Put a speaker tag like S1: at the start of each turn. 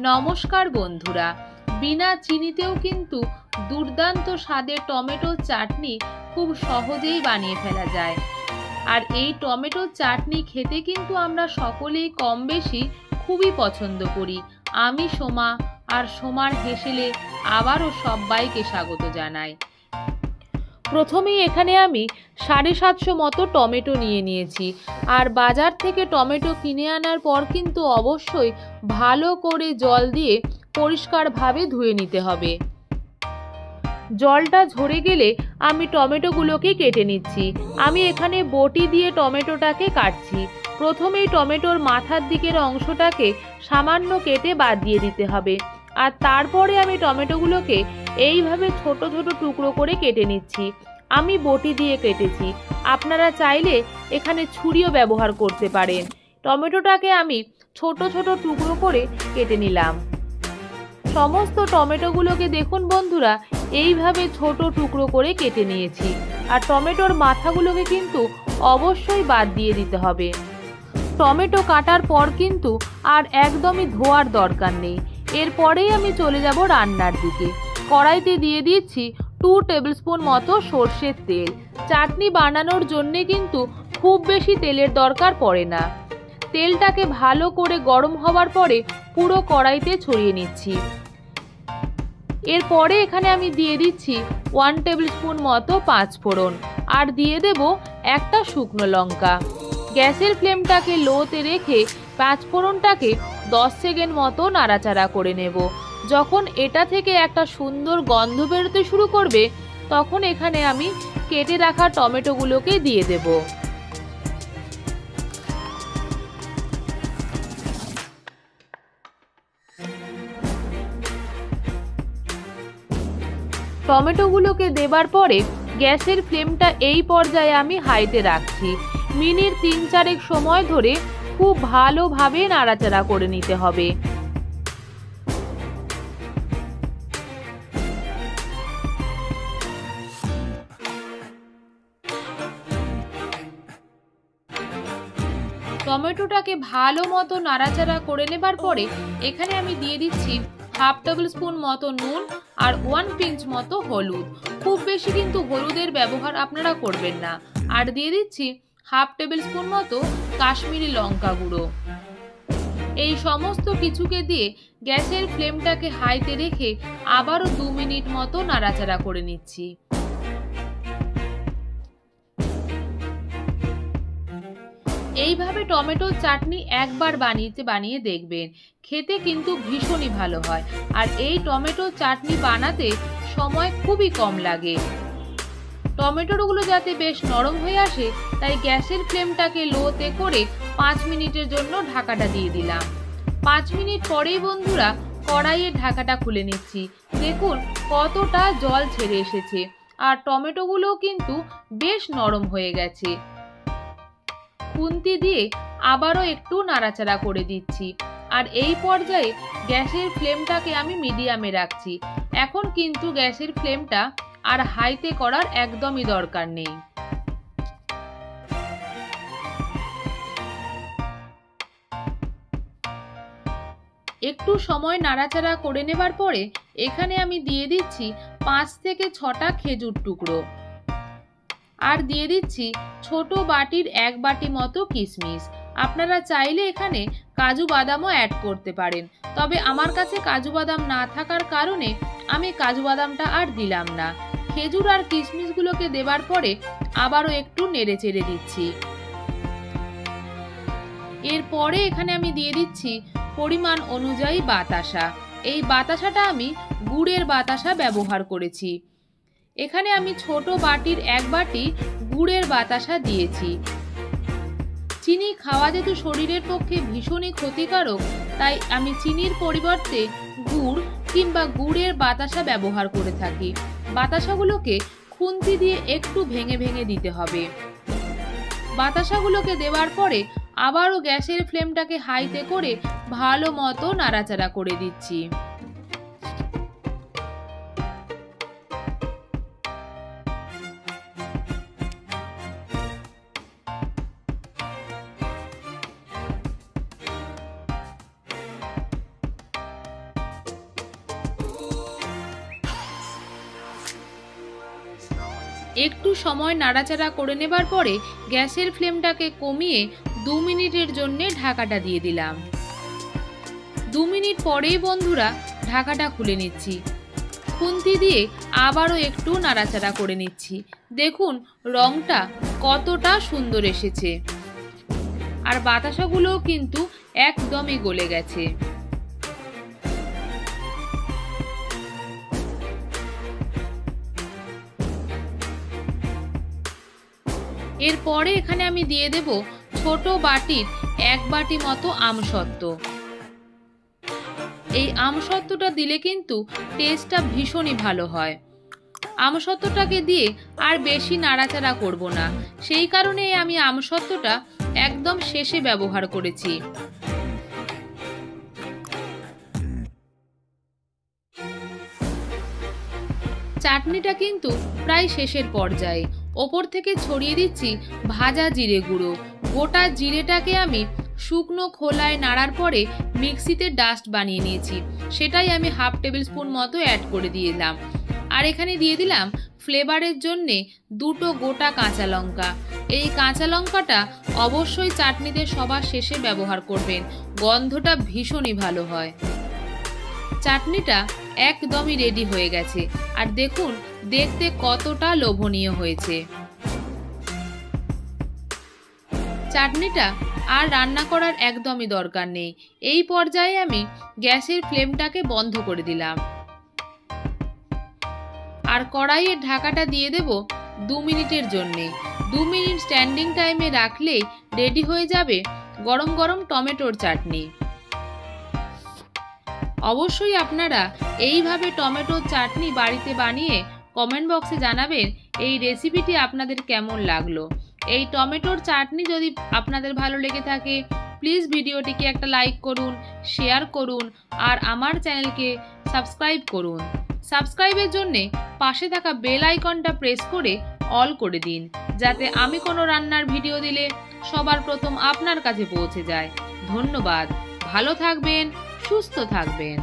S1: নমস্কার বন্ধুরা, বিনা চিনিতেও কিন্তু দুর্দান্ত স্বাদের টমেটোর চাটনি খুব সহজেই বানিয়ে ফেলা যায়। আর এই টমেটোর চাটনি খেতে কিন্তু আমরা সকলেই কম বেশি খুবই পছন্দ করি। আমি সোমা, আর সোমার হেসেলে আবারও সবাইকে স্বাগত জানাই। প্রথমেই এখানে আমি 750 মতো টমেটো নিয়ে নিয়েছি। আর বাজার থেকে টমেটো কিনে আনার পর কিন্তু অবশ্যই ভালো করে জল দিয়ে পরিষ্কারভাবে ধুয়ে নিতে হবে। জলটা ঝরে গেলে আমি টমেটোগুলোকে কেটে নিচ্ছি। আমি এখানে বটি দিয়ে টমেটোটাকে কাটছি। প্রথমেই টমেটোর মাথার দিকের অংশটাকে সামান্য কেটে বাদ দিয়ে দিতে হবে। আর তারপরে আমি টমেটোগুলোকে এইভাবে ছোট ছোট টুকরো করে কেটে নিচ্ছি। আমি বটি দিয়ে কেটেছি, আপনারা চাইলে এখানে ছুরিও ব্যবহার করতে পারেন। টমেটোটাকে আমি ছোট ছোট টুকরো করে কেটে নিলাম। সমস্ত টমেটোগুলোকে দেখুন বন্ধুরা, এইভাবে ছোট টুকরো করে কেটে নিয়েছি। আর টমেটোর মাথাগুলোকে কিন্তু অবশ্যই বাদ দিয়ে দিতে হবে। টমেটো কাটার পর কিন্তু আর একদমই ধোয়ার দরকার নেই। এরপরেই আমি চলে যাব রান্নার দিকে। কড়াইতে দিয়ে দিচ্ছি 2 টেবিল স্পুন মতো সর্ষের তেল। চাটনি বানানোর জন্যে কিন্তু খুব বেশি তেলের দরকার পড়ে না। তেলটাকে ভালো করে গরম হওয়ার পরে পুরো কড়াইতে ছড়িয়ে নিচ্ছি। এরপরে এখানে আমি দিয়ে দিচ্ছি 1 টেবিল স্পুন মতো পাঁচফোড়ন, আর দিয়ে দেব একটা শুকনো লঙ্কা। গ্যাসের ফ্লেমটাকে লোতে রেখে পাঁচফোড়নটাকে 10 সেকেন্ড মতো নাড়াচাড়া করে নেব। যখন এটা থেকে একটা সুন্দর গন্ধ বেরোতে শুরু করবে, তখন এখানে আমি কেটে রাখা টমেটোগুলোকে দিয়ে দেব। টমেটোগুলোকে দেবার পরে গ্যাসের ফ্লেমটা এই পর্যায়ে আমি হাইতে রাখছি। মিনিট 3-4 সময় ধরে খুব ভালোভাবে নাড়াচাড়া করে নিতে হবে। টমেটোটাকে ভালো মতো নাড়াচাড়া করে নেবার পরে এখানে আমি দিয়ে দিচ্ছি 1/2 টেবিল স্পুন মতো নুন আর 1 পিঞ্চ মতো হলুদ। খুব বেশি কিন্তু হলুদের ব্যবহার আপনারা করবেন না। আর দিয়ে দিচ্ছি 1/2 টেবিল স্পুন মতো কাশ্মীরি লঙ্কা গুঁড়ো। এই সমস্ত কিছুকে দিয়ে গ্যাসের ফ্লেমটাকে হাইতে রেখে আবারও 2 মিনিট মতো নাড়াচাড়া করে নিচ্ছি। এইভাবে টমেটোর চাটনি একবার বানিয়ে দেখবেন, খেতে কিন্তু ভীষণই ভালো হয়। আর এই টমেটোর চাটনি বানাতে সময় খুবই কম লাগে। টমেটোগুলো যাতে বেশ নরম হয়ে আসে, তাই গ্যাসের ফ্লেমটাকে লোতে করে 5 মিনিটের জন্য ঢাকাটা দিয়ে দিলাম। 5 মিনিট পরেই বন্ধুরা কড়াইয়ের ঢাকাটা খুলে নিচ্ছি। দেখুন কতটা জল ছেড়ে এসেছে, আর টমেটোগুলোও কিন্তু বেশ নরম হয়ে গেছে। খুন্তি দিয়ে আবারও একটু নাড়াচাড়া করে দিচ্ছি। আর এই পর্যায়ে গ্যাসের ফ্লেমটাকে আমি মিডিয়ামে রাখছি। এখন কিন্তু গ্যাসের ফ্লেমটা আর হাইতে করার একদমই দরকার নেই। একটু সময় নাড়াচাড়া করে নেবার পরে এখানে আমি দিয়ে দিচ্ছি 5 থেকে 6টা খেজুর টুকরো, আর দিয়ে দিচ্ছি ছোট বাটির 1 বাটি মতো কিশমিশ। আপনারা চাইলে এখানে কাজু বাদামও অ্যাড করতে পারেন, তবে আমার কাছে কাজু বাদাম না থাকার কারণে আমি কাজু বাদামটা আর দিলাম না। খেজুর আর কিশমিশগুলোকে দেবার পরে আবারও একটু নেড়ে চেড়ে দিচ্ছি। এরপরে এখানে আমি দিয়ে দিচ্ছি পরিমাণ অনুযায়ী বাতাসা। এই বাতাসাটা আমি গুড়ের বাতাসা ব্যবহার করেছি। এখানে আমি ছোট বাটির 1 বাটি গুড়ের বাতাসা দিয়েছি। চিনি খাওয়া যেহেতু শরীরের পক্ষে ভীষণই ক্ষতিকারক, তাই আমি চিনির পরিবর্তে গুড় কিংবা গুড়ের বাতাসা ব্যবহার করে থাকি। বাতাসাগুলোকে খুন্তি দিয়ে একটু ভেঙে ভেঙে দিতে হবে। বাতাসাগুলোকে দেওয়ার পরে আবারও গ্যাসের ফ্লেমটাকে হাইতে করে ভালো মতো নাড়াচাড়া করে দিচ্ছি। একটু সময় নাড়াচাড়া করে নেবার পরে গ্যাসের ফ্লেমটাকে কমিয়ে 2 মিনিটের জন্য ঢাকাটা দিয়ে দিলাম। 2 মিনিট পরেই বন্ধুরা ঢাকাটা খুলে নিচ্ছি। খুন্তি দিয়ে আবারও একটু নাড়াচাড়া করে নিচ্ছি। দেখুন রংটা কতটা সুন্দর এসেছে, আর বাতাসাগুলোও কিন্তু একদমই গলে গেছে। এরপরে এখানে আমি দিয়ে দেব ছোট বাটির 1 বাটি মতো আমসত্ত্ব। এই আমসত্ত্বটা দিলে কিন্তু টেস্টটা ভীষণই ভালো হয়। আমসত্ত্বটাকে দিয়ে আর বেশি নাড়াচাড়া করব না, সেই কারণে আমি আমসত্ত্বটা একদম শেষে ব্যবহার করেছি। চাটনিটা কিন্তু প্রায় শেষের পর্যায়ে। ওপর থেকে ছড়িয়ে দিচ্ছি ভাজা জিরে গুঁড়ো। গোটা জিরেটাকে আমি শুকনো খোলায় নাড়ার পরে মিক্সিতে ডাস্ট বানিয়ে নিয়েছি, সেটাই আমি 1/2 টেবিল স্পুন মতো অ্যাড করে দিলাম। আর এখানে দিয়ে দিলাম ফ্লেভারের জন্যে 2টো গোটা কাঁচা লঙ্কা। এই কাঁচা লঙ্কাটা অবশ্যই চাটনিতে সবার শেষে ব্যবহার করবেন, গন্ধটা ভীষণই ভালো হয়। চাটনিটা একদমই রেডি হয়ে গেছে, আর দেখুন দেখতে কতটা লোভনীয় হয়েছে। চাটনিটা আর রান্না করার একদমই দরকার নেই। এই পর্যায়ে আমি গ্যাসের ফ্লেমটাকে বন্ধ করে দিলাম, আর কড়াইয়ের ঢাকাটা দিয়ে দেব 2 মিনিটের জন্যে। 2 মিনিট স্ট্যান্ডিং টাইমে রাখলেই রেডি হয়ে যাবে গরম গরম টমেটোর চাটনি। অবশ্যই আপনারা এইভাবে টমেটোর চাটনি বাড়িতে বানিয়ে কমেন্ট বক্সে জানাবেন এই রেসিপিটি আপনাদের কেমন লাগলো। এই টমেটোর চাটনি যদি আপনাদের ভালো লেগে থাকে প্লিজ ভিডিওটিকে একটা লাইক করুন, শেয়ার করুন, আর আমার চ্যানেলকে সাবস্ক্রাইব করুন। সাবস্ক্রাইবের জন্যে পাশে থাকা বেল আইকনটা প্রেস করে অল করে দিন, যাতে আমি কোনো রান্নার ভিডিও দিলে সবার প্রথম আপনার কাছে পৌঁছে যায়। ধন্যবাদ, ভালো থাকবেন, সুস্থ থাকবেন।